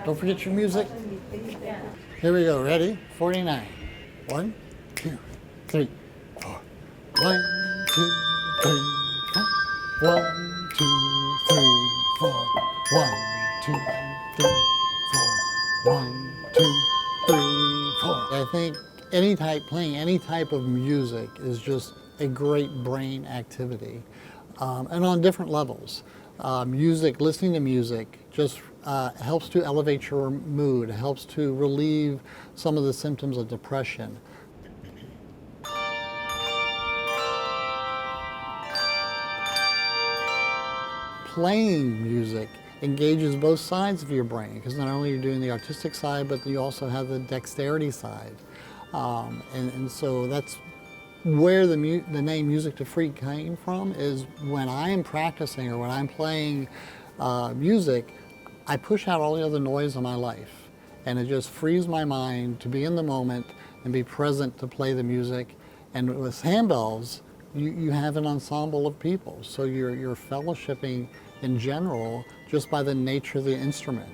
Don't forget your music. Here we go. Ready? 49. 1, 2, 3, 4. 1, 2, 3, 4. 1, 2, 3, 4. 1, 2, 3, 4. 1, 2, 3, 4. I think playing any type of music is just a great brain activity, and on different levels. Listening to music just helps to elevate your mood, helps to relieve some of the symptoms of depression. Playing music engages both sides of your brain, because not only are you doing the artistic side, but you also have the dexterity side. And so that's where the name Music to Free came from, is when I am practicing or when I'm playing music, I push out all the other noise in my life, and it just frees my mind to be in the moment and be present to play the music. And with handbells, you have an ensemble of people, so you're fellowshipping in general just by the nature of the instrument.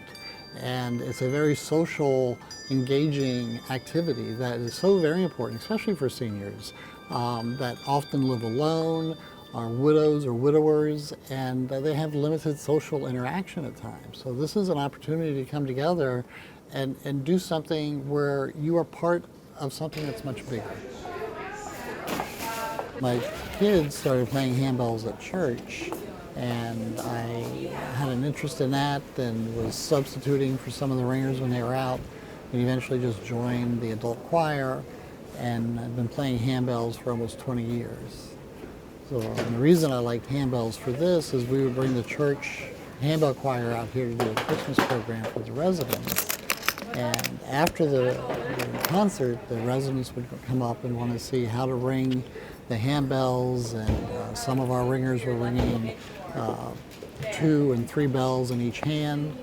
And it's a very social, engaging activity that is so very important, especially for seniors that often live alone, are widows or widowers, and they have limited social interaction at times. So this is an opportunity to come together and do something where you are part of something that's much bigger. My kids started playing handbells at church, and I had an interest in that and was substituting for some of the ringers when they were out, and eventually just joined the adult choir, and I've been playing handbells for almost 20 years. So and the reason I liked handbells for this is we would bring the church handbell choir out here to do a Christmas program for the residents. And after the concert, the residents would come up and want to see how to ring the handbells, and some of our ringers were ringing 2 and 3 bells in each hand,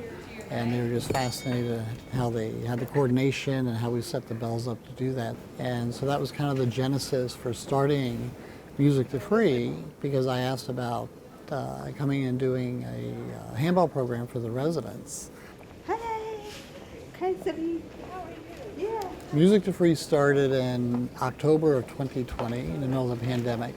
and they were just fascinated how they had the coordination and how we set the bells up to do that. And so that was kind of the genesis for starting Music to Free, because I asked about coming and doing a handbell program for the residents. Hey, yeah. Music to Free started in October of 2020, in the middle of the pandemic,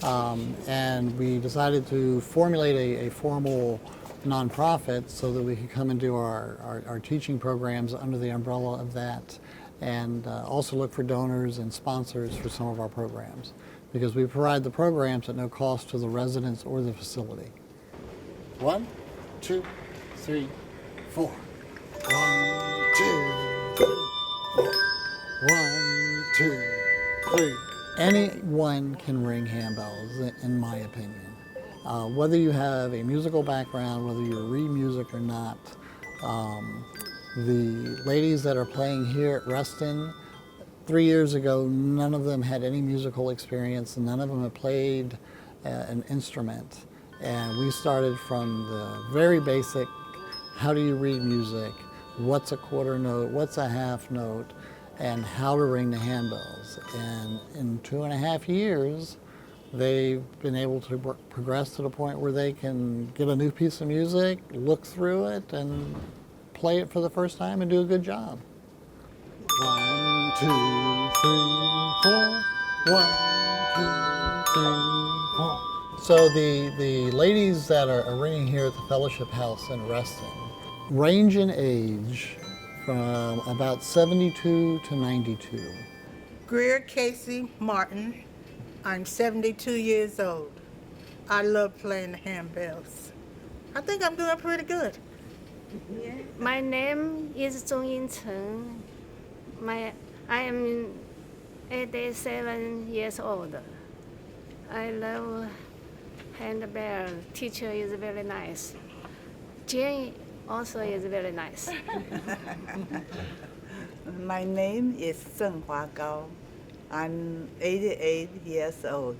and we decided to formulate a formal nonprofit so that we could come and do our teaching programs under the umbrella of that, and also look for donors and sponsors for some of our programs, because we provide the programs at no cost to the residents or the facility. 1, 2, 3, 4. 1, 2, 3, 4. 1, 2, 3. Anyone can ring handbells, in my opinion. Whether you have a musical background, whether you read music or not. The ladies that are playing here at Reston, 3 years ago, none of them had any musical experience, and none of them had played an instrument. And we started from the very basic, how do you read music, what's a quarter note, what's a half note, and how to ring the handbells. And in 2.5 years, they've been able to progress to the point where they can get a new piece of music, look through it, and play it for the first time and do a good job. 1, 2, 3, 4. 1, 2, 3, 4. So the ladies that are ringing here at the Fellowship House in Reston range in age from about 72 to 92. Greer Casey Martin. I'm 72 years old. I love playing the handbells. I think I'm doing pretty good. Yeah. My name is Zhong Yin Chen. I am 87 years old. I love handbell. Teacher is very nice. Jane also is very nice. My name is Zheng Hua Gao. I'm 88 years old.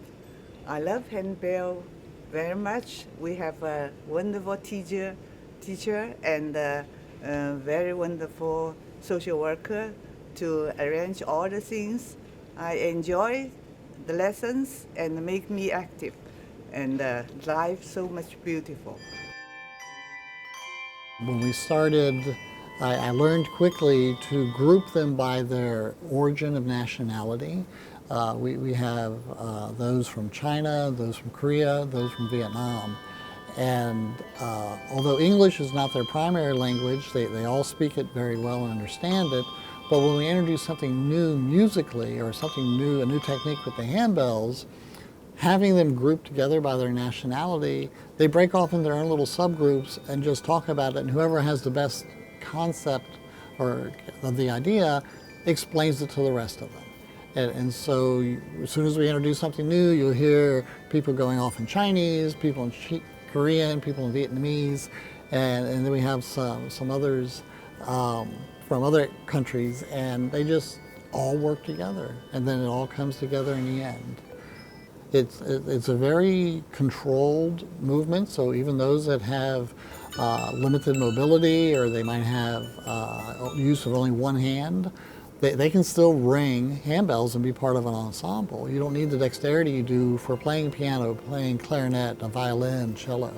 I love handbell very much. We have a wonderful teacher and a very wonderful social worker to arrange all the things. I enjoy the lessons and make me active, and life so much beautiful. When we started I learned quickly to group them by their origin of nationality. We have those from China, those from Korea, those from Vietnam. And although English is not their primary language, they all speak it very well and understand it. But when we introduce something new musically or something new, a new technique with the handbells, having them grouped together by their nationality, they break off in their own little subgroups and just talk about it, and whoever has the best concept or of the idea explains it to the rest of them. And so as soon as we introduce something new, you'll hear people going off in Chinese, people in Korean, people in Vietnamese, and then we have some others from other countries, and they just all work together, and then it all comes together in the end. It's a very controlled movement, so even those that have limited mobility or they might have use of only one hand, they can still ring handbells and be part of an ensemble. You don't need the dexterity you do for playing piano, playing clarinet, a violin, cello.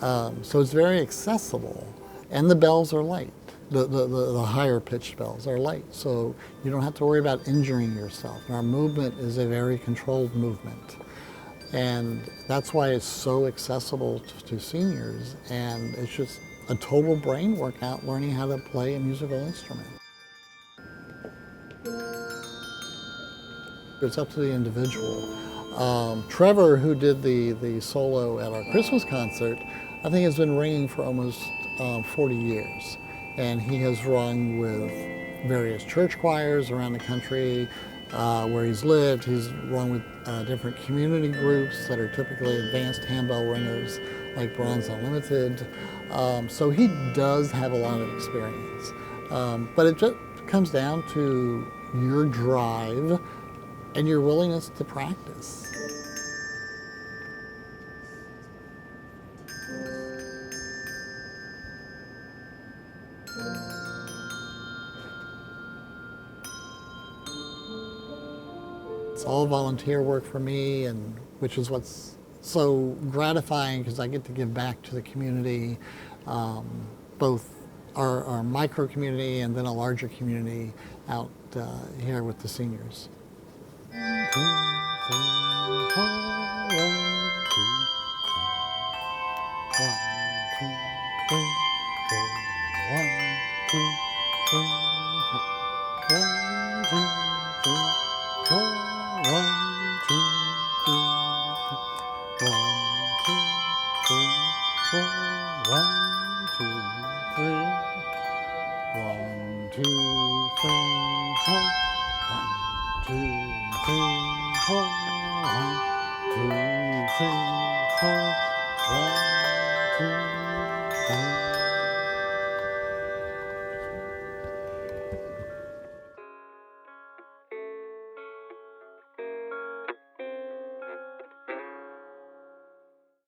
So it's very accessible, and the bells are light. The higher pitched bells are light, so you don't have to worry about injuring yourself. Our movement is a very controlled movement, and that's why it's so accessible to seniors, and it's just a total brain workout learning how to play a musical instrument. It's up to the individual. Trevor, who did the solo at our Christmas concert, I think has been ringing for almost 40 years. And he has rung with various church choirs around the country where he's lived. He's rung with different community groups that are typically advanced handbell ringers, like Bronze Unlimited. So he does have a lot of experience. But it just comes down to your drive and your willingness to practice. It's all volunteer work for me, and which is what's so gratifying because I get to give back to the community, both our micro community and then a larger community out here with the seniors.